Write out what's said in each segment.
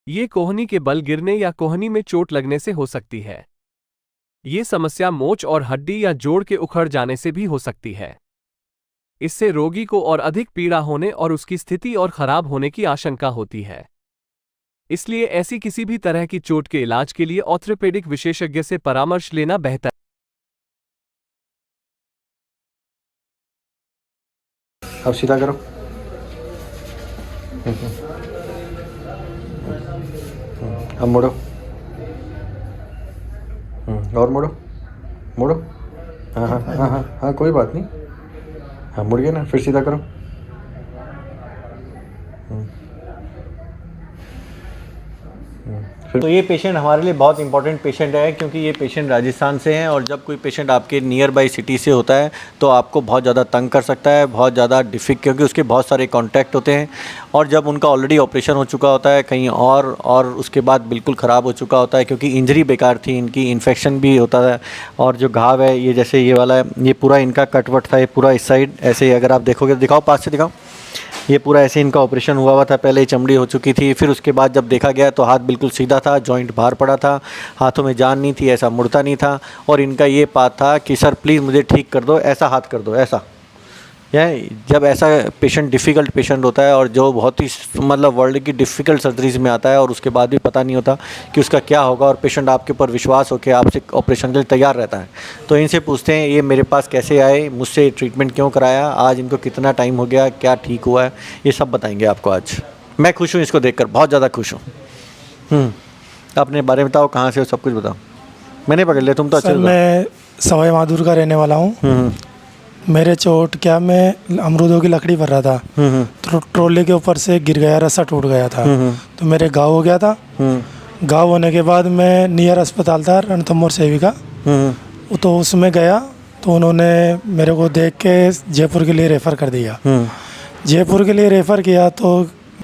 ये कोहनी के बल गिरने या कोहनी में चोट लगने से हो सकती है। ये समस्या मोच और हड्डी या जोड़ के उखड़ जाने से भी हो सकती है। इससे रोगी को और अधिक पीड़ा होने और उसकी स्थिति और खराब होने की आशंका होती है। इसलिए ऐसी किसी भी तरह की चोट के इलाज के लिए ऑर्थोपेडिक विशेषज्ञ से परामर्श लेना बेहतर। अब सीधा करो। अब मोड़ो। और मोड़ो मोड़ो। हाँ हाँ हाँ हाँ हाँ, कोई बात नहीं। हाँ, मुड़ गया ना, फिर सीधा करो। तो ये पेशेंट हमारे लिए बहुत इंपॉर्टेंट पेशेंट है, क्योंकि ये पेशेंट राजस्थान से हैं और जब कोई पेशेंट आपके नियर बाई सिटी से होता है तो आपको बहुत ज़्यादा तंग कर सकता है, बहुत ज़्यादा क्योंकि उसके बहुत सारे कॉन्टैक्ट होते हैं। और जब उनका ऑलरेडी ऑपरेशन हो चुका होता है कहीं और उसके बाद बिल्कुल ख़राब हो चुका होता है, क्योंकि इंजरी बेकार थी, इनकी इन्फेक्शन भी होता है। और जो घाव है ये जैसे ये वाला है, ये पूरा इनका कटवट था, ये पूरा इस साइड ऐसे ही अगर आप देखोगे, दिखाओ पास से दिखाओ, ये पूरा ऐसे इनका ऑपरेशन हुआ था। पहले चमड़ी हो चुकी थी, फिर उसके बाद जब देखा गया तो हाथ बिल्कुल सीधा था, जॉइंट बाहर पड़ा था, हाथों में जान नहीं थी, ऐसा मुड़ता नहीं था। और इनका ये बात था कि सर प्लीज़ मुझे ठीक कर दो, ऐसा हाथ कर दो, ऐसा। जब ऐसा पेशेंट डिफ़िकल्ट पेशेंट होता है और जो बहुत ही मतलब वर्ल्ड की डिफ़िकल्ट सर्जरीज में आता है और उसके बाद भी पता नहीं होता कि उसका क्या होगा, और पेशेंट आपके ऊपर विश्वास होकर आपसे ऑपरेशन के लिए तैयार रहता है, तो इनसे पूछते हैं ये मेरे पास कैसे आए, मुझसे ट्रीटमेंट क्यों कराया, आज इनको कितना टाइम हो गया, क्या ठीक हुआ है, ये सब बताएंगे आपको आज। मैं खुश हूँ इसको देखकर, बहुत ज़्यादा खुश हूँ। अपने बारे में बताओ, कहाँ से हो, सब कुछ बताओ। मैंने पकड़ लिया, तुम तो अच्छे। मैं सवाई माधोपुर का रहने वाला हूँ। मेरे चोट क्या, मैं अमरूदों की लकड़ी भर रहा था, तो ट्रॉली के ऊपर से गिर गया, रस्सा टूट गया था, तो मेरे घाव हो गया था। घाव होने के बाद मैं नियर अस्पताल था रणथंभौर सेविका, तो उसमें गया तो उन्होंने मेरे को देख के जयपुर के लिए रेफ़र कर दिया। जयपुर के लिए रेफ़र किया तो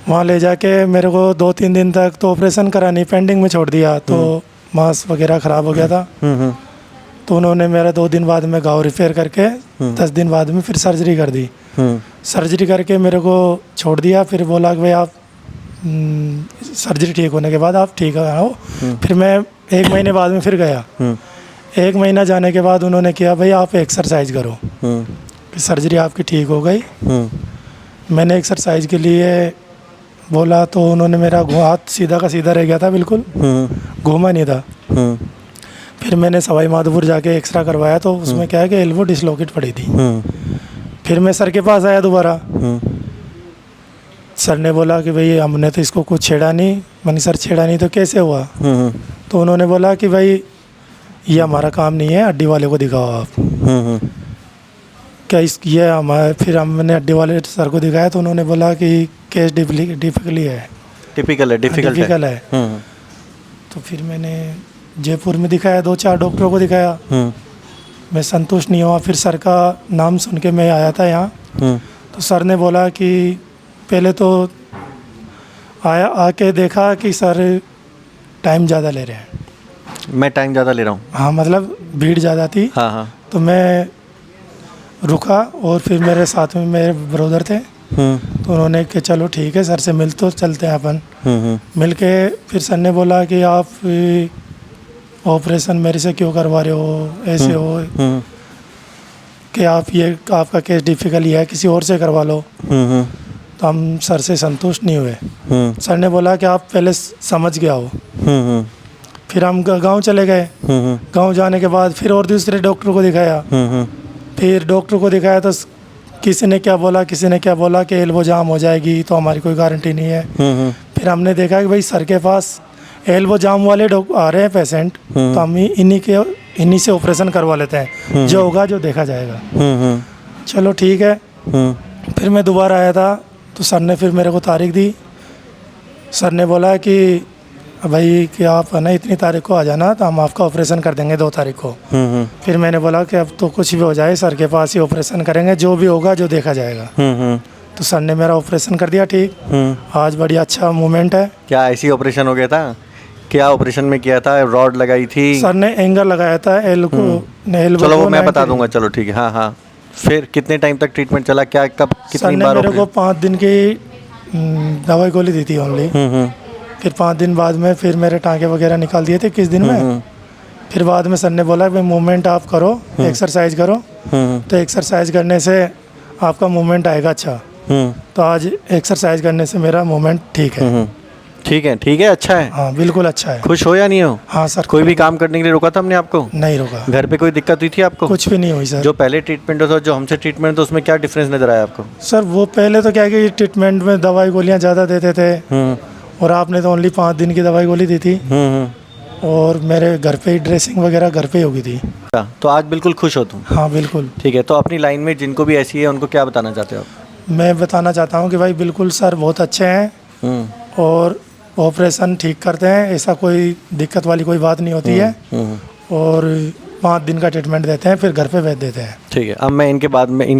वहाँ ले जाके मेरे को 2-3 दिन तक तो ऑपरेशन करानी पेंडिंग में छोड़ दिया, तो मांस वगैरह ख़राब हो गया था। तो उन्होंने मेरा 2 दिन बाद में घाव रिपेयर करके 10 दिन बाद में फिर सर्जरी कर दी। सर्जरी करके मेरे को छोड़ दिया, फिर बोला कि भाई आप सर्जरी ठीक होने के बाद आप ठीक आओ। फिर मैं 1 महीने बाद में फिर गया। 1 महीना जाने के बाद उन्होंने किया भाई आप एक्सरसाइज करो, सर्जरी आपकी ठीक हो गई। मैंने एक्सरसाइज के लिए बोला तो उन्होंने मेरा हाथ सीधा का सीधा रह गया था, बिल्कुल घूमा नहीं था। फिर मैंने सवाई माधोपुर जाके एक्सरा करवाया तो उसमें क्या है कि एल्बो डिसलोकेट पड़ी थी। फिर मैं सर के पास आया दोबारा। सर ने बोला कि भाई हमने तो इसको कुछ छेड़ा नहीं। मैंने सर छेड़ा नहीं तो कैसे हुआ? तो उन्होंने बोला कि भाई ये हमारा काम नहीं है, हड्डी वाले को दिखाओ आप। क्या ये हमारे, फिर हमने हड्डी वाले सर को दिखाया तो उन्होंने बोला कि केस डिफिकल्ट है। तो फिर मैंने जयपुर में दिखाया, 2-4 डॉक्टरों को दिखाया, मैं संतुष्ट नहीं हुआ। फिर सर का नाम सुन के मैं आया था यहाँ, तो सर ने बोला कि पहले तो आके देखा कि सर टाइम ज़्यादा ले रहे हैं। मैं टाइम ज़्यादा ले रहा हूँ? हाँ, मतलब भीड़ ज़्यादा थी। हाँ। तो मैं रुका और फिर मेरे साथ में मेरे ब्रदर थे, तो उन्होंने कि चलो ठीक है सर से मिल तो चलते हैं अपन। मिल के फिर सर ने बोला कि आप ऑपरेशन मेरे से क्यों करवा रहे हो, ऐसे हो कि आप ये आपका केस डिफिकल्ट है, किसी और से करवा लो। तो हम सर से संतुष्ट नहीं हुए। सर ने बोला कि आप पहले समझ गया हो। फिर हम गांव चले गए। गांव जाने के बाद फिर और दूसरे डॉक्टर को दिखाया। फिर डॉक्टर को दिखाया तो किसी ने क्या बोला कि एल्बो जाम हो जाएगी, तो हमारी कोई गारंटी नहीं है। फिर हमने देखा कि भाई सर के पास एल्बो जाम वाले आ रहे हैं पेशेंट, तो हम इन्हीं से ऑपरेशन करवा लेते हैं, जो होगा जो देखा जाएगा। चलो ठीक है। फिर मैं दोबारा आया था तो सर ने फिर मेरे को तारीख दी। सर ने बोला कि भाई कि आप है ना इतनी तारीख को आ जाना, तो हम आपका ऑपरेशन कर देंगे 2 तारीख को। फिर मैंने बोला कि अब तो कुछ भी हो जाए, सर के पास ही ऑपरेशन करेंगे, जो भी होगा जो देखा जाएगा। तो सर ने मेरा ऑपरेशन कर दिया ठीक। आज बढ़िया अच्छा मूवमेंट है। क्या ऐसी ऑपरेशन हो गया था? क्या ऑपरेशन में किया था? रॉड लगाई थी? सर ने एंगल लगाया था एल्बो। चलो वो मैं बता दूंगा, चलो ठीक है। हाँ। फिर कितने टाइम तक ट्रीटमेंट चला? क्या कब कितनी बार? मेरे को 5 दिन की दवाई गोली दी थी ओनली। फिर 5 दिन बाद में फिर मेरे टाँके वगैरह निकाल दिए थे 21 दिन में। फिर बाद में सर ने बोला भाई मूवमेंट आप करो, एक्सरसाइज करो, तो एक्सरसाइज करने से आपका मूवमेंट आएगा अच्छा। तो आज एक्सरसाइज करने से मेरा मूवमेंट ठीक है। ठीक है, अच्छा है। हाँ बिल्कुल अच्छा है। खुश हो या नहीं हो? हाँ सर। कोई भी काम करने के लिए रोका था हमने आपको? नहीं रोका। घर पे कोई दिक्कत हुई थी आपको? कुछ भी नहीं हुई सर। जो पहले ट्रीटमेंट होता जो हमसे ट्रीटमेंट, तो उसमें क्या डिफरेंस नजर आया आपको? सर वो पहले तो क्या है कि ट्रीटमेंट में दवाई गोलियाँ ज़्यादा देते थे, और आपने तो ओनली 5 दिन की दवाई गोली दी थी, और मेरे घर पे ही ड्रेसिंग वगैरह घर पे ही होगी थी। तो आज बिल्कुल खुश हो तुम? हाँ बिल्कुल। ठीक है, तो अपनी लाइन में जिनको भी ऐसी है उनको क्या बताना चाहते हो आप? मैं बताना चाहता हूँ कि भाई बिल्कुल सर बहुत अच्छे हैं, और ऑपरेशन ठीक करते हैं, ऐसा कोई दिक्कत वाली कोई बात नहीं होती है, और 5 दिन का ट्रीटमेंट देते हैं, फिर घर पे भेज देते हैं। ठीक है, अब मैं इनके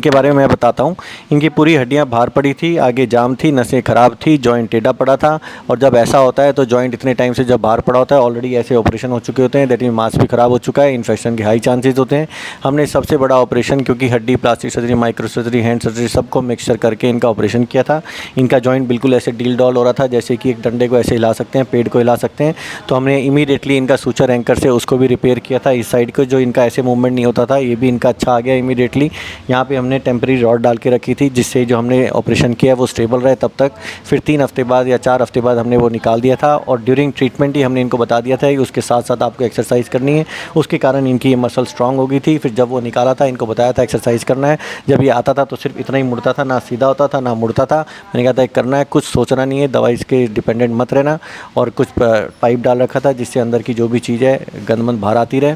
बारे में मैं बताता हूँ। इनकी पूरी हड्डियाँ बाहर पड़ी थी, आगे जाम थी, नसें ख़राब थी, जॉइंट टेढ़ा पड़ा था, और जब ऐसा होता है तो जॉइंट इतने टाइम से जब बाहर पड़ा होता है, ऑलरेडी ऐसे ऑपरेशन हो चुके होते हैं, दैट मीन मांस भी ख़राब हो चुका है, इन्फेक्शन के हाई चांसेस होते हैं। हमने सबसे बड़ा ऑपरेशन, क्योंकि हड्डी, plastic surgery, micro surgery, hand surgery सबको मिक्सचर करके इनका ऑपरेशन किया था। इनका जॉइंट बिल्कुल ऐसे डील डॉल हो रहा था जैसे कि एक डंडे को ऐसे हिला सकते हैं, पेड़ को हिला सकते हैं। तो हमने इमीडिएटली इनका सूचर एंकर से उसको भी रिपेयर किया था। इस साइड को जो इनका ऐसे मूवमेंट नहीं होता था, ये भी इनका अच्छा आ गया इमीडिएटली। यहाँ पे हमने टेम्परेरी रॉड डाल के रखी थी, जिससे जो हमने ऑपरेशन किया वो स्टेबल रहे तब तक। फिर 3 हफ्ते बाद या 4 हफ्ते बाद हमने वो निकाल दिया था, और ड्यूरिंग ट्रीटमेंट ही हमने इनको बता दिया था कि उसके साथ साथ आपको एक्सरसाइज करनी है। उसके कारण इनकी ये मसल स्ट्रांग हो गई थी। फिर जब वो निकाला था, इनको बताया था एक्सरसाइज करना है। जब ये आता था तो सिर्फ इतना ही मुड़ता था, ना सीधा होता था ना मुड़ता था। मैंने कहा था करना है, कुछ सोचना नहीं है, दवाई के डिपेंडेंट मत रहना। और कुछ पाइप डाल रखा था जिससे अंदर की जो भी चीज़ है गंदमंद बाहर आती रहे।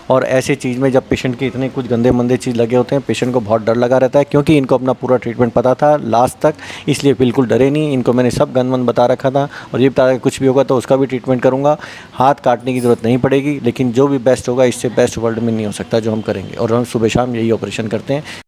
और ऐसे चीज़ में जब पेशेंट के इतने कुछ गंदे मंदे चीज़ लगे होते हैं, पेशेंट को बहुत डर लगा रहता है, क्योंकि इनको अपना पूरा ट्रीटमेंट पता था लास्ट तक, इसलिए बिल्कुल डरे नहीं। इनको मैंने सब गंदमंद बता रखा था, और ये बताया कि कुछ भी होगा तो उसका भी ट्रीटमेंट करूँगा। हाथ काटने की ज़रूरत नहीं पड़ेगी, लेकिन जो भी बेस्ट होगा, इससे बेस्ट वर्ल्ड में नहीं हो सकता जो हम करेंगे। और हम सुबह शाम यही ऑपरेशन करते हैं।